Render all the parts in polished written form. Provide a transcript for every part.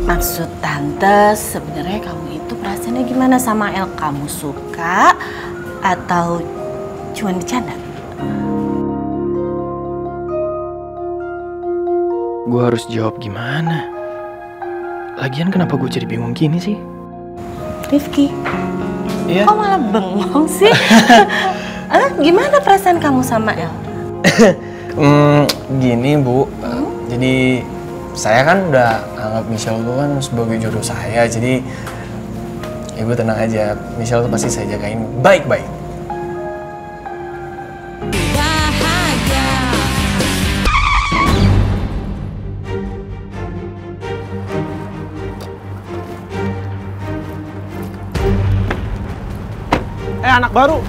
Maksud tante, sebenarnya kamu itu perasaannya gimana sama El? Kamu suka atau cuma bercanda? Gue harus jawab gimana? Lagian kenapa gue jadi bingung gini sih? Rifki, Iya? kok malah bengong sih? Gimana perasaan kamu sama El? Gini Bu, jadi saya kan udah anggap Michelle itu kan sebagai jodoh saya, jadi Ibu tenang aja, Michelle tuh pasti saya jagain baik-baik. Anak baru.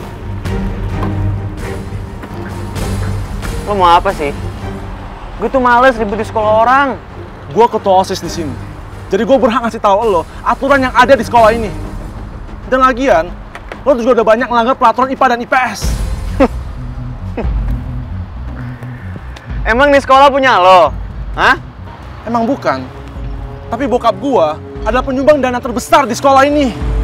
Lo mau apa sih? Gue tuh males ribut di sekolah orang. Gue ketua OSIS di sini. Jadi gue berhak ngasih tahu lo aturan yang ada di sekolah ini. Dan lagian, lo juga udah banyak melanggar peraturan IPA dan IPS. Emang di sekolah punya lo? Hah? Emang bukan. Tapi bokap gue adalah penyumbang dana terbesar di sekolah ini.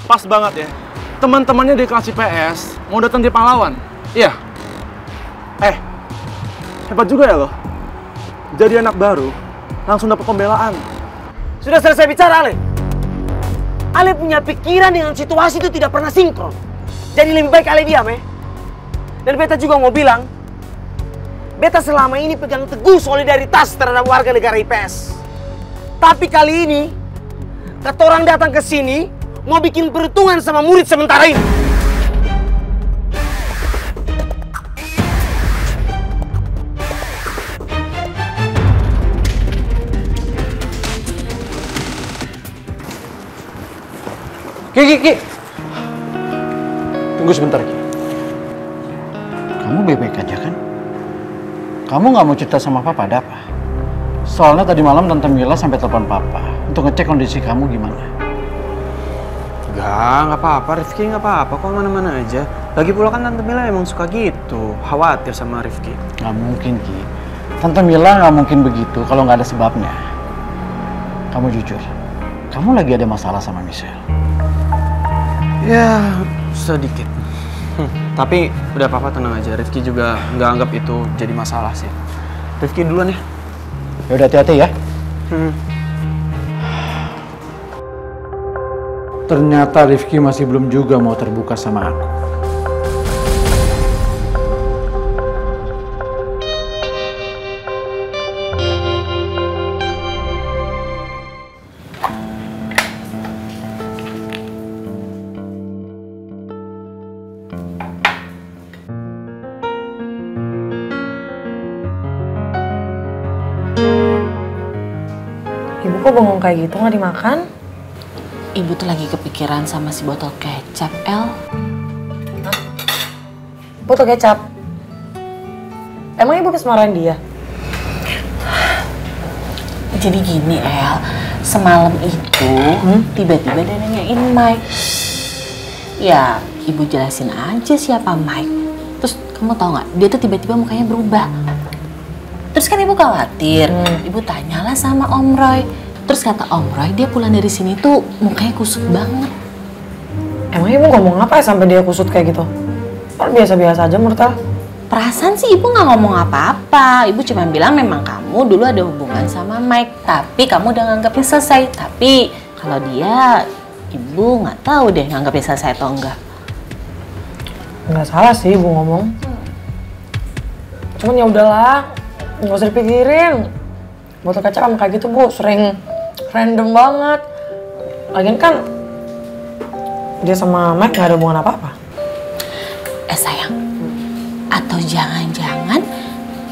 Pas banget ya, teman-temannya di kelas IPS mau datang di pahlawan. Iya. Hebat juga ya lo. Jadi anak baru, langsung dapat pembelaan. Sudah selesai bicara, Ale. Ale punya pikiran dengan situasi itu tidak pernah sinkron. Jadi lebih baik Ale diam, ya. Dan beta juga mau bilang, beta selama ini pegang teguh solidaritas terhadap warga negara IPS. Tapi kali ini, kata orang datang ke sini, mau bikin perhitungan sama murid sementara ini. Ki. Tunggu sebentar, Ki. Kamu baik-baik aja kan? Kamu nggak mau cerita sama Papa, ada apa? Soalnya tadi malam Tante Mila sampai telepon Papa untuk ngecek kondisi kamu gimana. Nggak apa-apa, Rifki nggak apa-apa, kok mana-mana aja. Lagi pula kan Tante Mila emang suka gitu, khawatir sama Rifki. Nggak mungkin, Ki. Tante Mila nggak mungkin begitu kalau nggak ada sebabnya. Kamu jujur, kamu lagi ada masalah sama Michelle. Ya, sedikit. Tapi udah Papa tenang aja, Rifki juga nggak anggap itu jadi masalah sih. Rifki duluan ya. Ya udah, hati-hati ya. Ternyata Rifki masih belum juga mau terbuka sama aku. Ibu kok bengong kayak gitu, nggak dimakan? Ibu tuh lagi kepikiran sama si botol kecap, El. Hah? Botol kecap? Emang ibu habis marahin dia? Jadi gini, El. Semalam itu tiba-tiba dia nanyain Mike. Ya, ibu jelasin aja siapa Mike. Terus kamu tahu nggak? Dia tuh tiba-tiba mukanya berubah. Terus kan ibu khawatir. Ibu tanyalah sama Om Roy. Terus kata Om Roy, dia pulang dari sini tuh mukanya kusut banget. Emang ibu ngomong apa ya sampai dia kusut kayak gitu? Kan biasa-biasa aja menurut El. Perasaan sih ibu nggak ngomong apa-apa. Ibu cuma bilang memang kamu dulu ada hubungan sama Mike. Tapi kamu udah nganggapnya selesai. Tapi kalau dia, ibu nggak tahu deh nganggapnya selesai atau enggak. Nggak salah sih ibu ngomong. Cuman ya udahlah, nggak usah dipikirin. Botol kecap sama kayak gitu bu, sering random banget. Lagian kan dia sama Mike nggak ada hubungan apa-apa. Sayang, atau jangan-jangan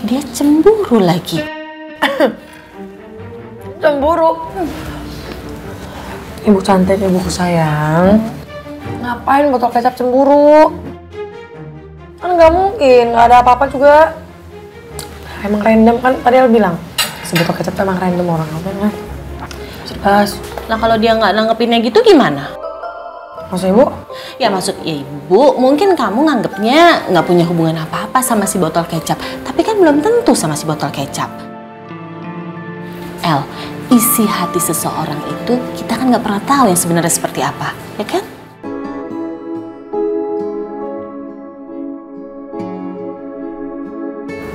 dia cemburu lagi? Cemburu? Ibu cantik, ibuku sayang. Ngapain botol kecap cemburu? Kan nggak mungkin, nggak ada apa-apa juga. Emang random kan, tadi El bilang. Sebotol kecap emang random orang apa kan? Jelas. Nah kalau dia nggak nanggepinnya gitu gimana? Maksud ibu? Ya maksud ibu, mungkin kamu nganggepnya nggak punya hubungan apa-apa sama si botol kecap. Tapi kan belum tentu sama si botol kecap. El, isi hati seseorang itu kita kan nggak pernah tahu yang sebenarnya seperti apa, ya kan?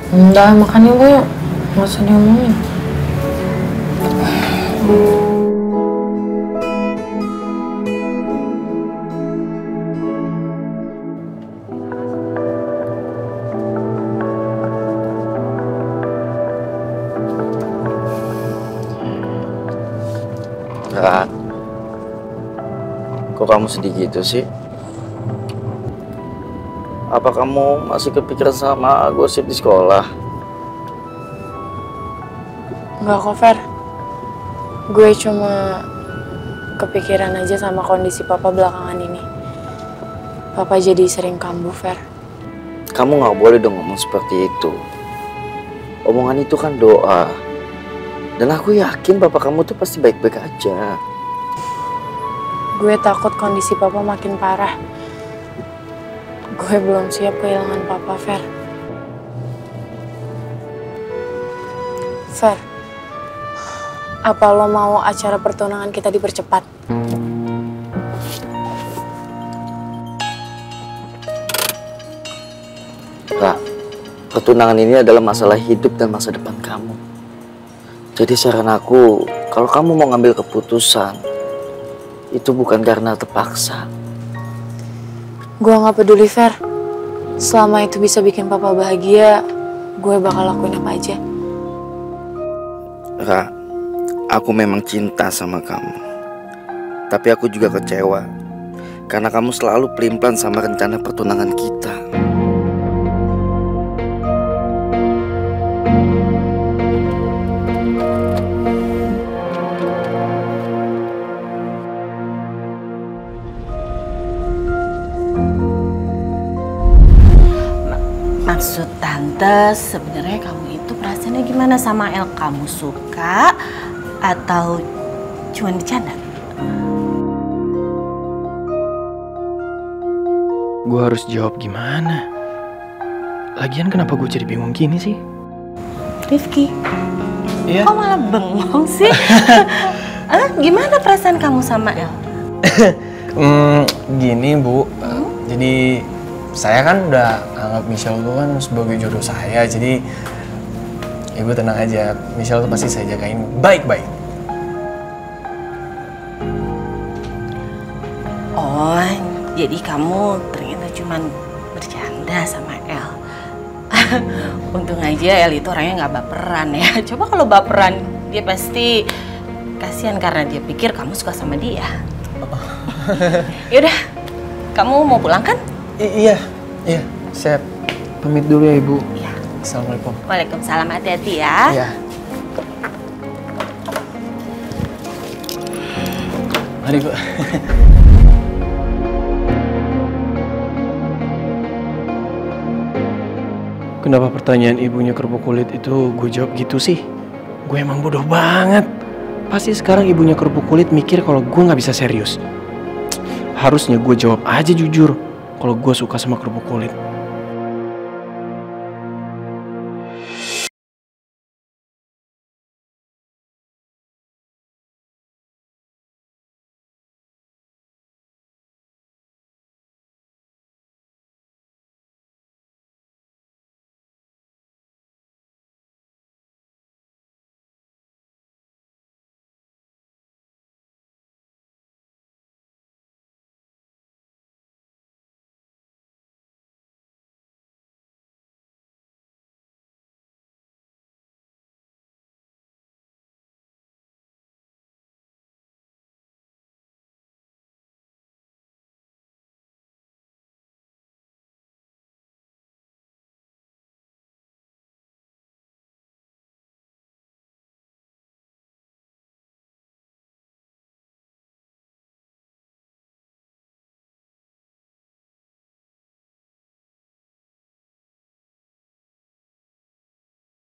Udah, makan ya Bu yuk. Nggak usah diomongin. Kak, kok kamu sedih gitu sih? Apa kamu masih kepikiran sama gosip di sekolah? Enggak kok, Fer. Gue cuma kepikiran aja sama kondisi papa belakangan ini. Papa jadi sering kambuh, Fer. Kamu nggak boleh dong ngomong seperti itu. Omongan itu kan doa. Dan aku yakin bapak kamu tuh pasti baik-baik aja. Gue takut kondisi papa makin parah. Gue belum siap kehilangan papa, Fer. Fer, apa lo mau acara pertunangan kita dipercepat? Kak, pertunangan ini adalah masalah hidup dan masa depan kamu. Jadi saran aku, kalau kamu mau ngambil keputusan, itu bukan karena terpaksa. Gue gak peduli, Fer. Selama itu bisa bikin papa bahagia, gue bakal lakuin apa aja. Kak, aku memang cinta sama kamu. Tapi aku juga kecewa. Karena kamu selalu pelin-pelan sama rencana pertunangan kita. Maksud tante, sebenarnya kamu itu perasaannya gimana sama El? Kamu suka atau cuma bercanda? Gue harus jawab gimana? Lagian kenapa gue jadi bingung gini sih? Rifki, Iya. kok malah bengong sih? Gimana perasaan kamu sama El? Gini Bu, jadi saya kan udah anggap Michelle tuh kan sebagai jodoh saya, jadi Ibu tenang aja, Michelle tuh pasti saya jagain baik-baik. Oh, jadi kamu ternyata cuma bercanda sama El. Untung aja El itu orangnya nggak baperan ya. Coba kalau baperan, dia pasti kasihan karena dia pikir kamu suka sama dia. Yaudah, kamu mau pulang kan? Iya, saya pamit dulu ya Ibu. Iya. Assalamualaikum. Waalaikumsalam, hati-hati ya. Iya. Mari Bu. Kenapa pertanyaan ibunya kerupuk kulit itu gue jawab gitu sih? Gue emang bodoh banget. Pasti sekarang ibunya kerupuk kulit mikir kalau gue nggak bisa serius. Harusnya gue jawab aja jujur kalau gue suka sama kerupuk kulit.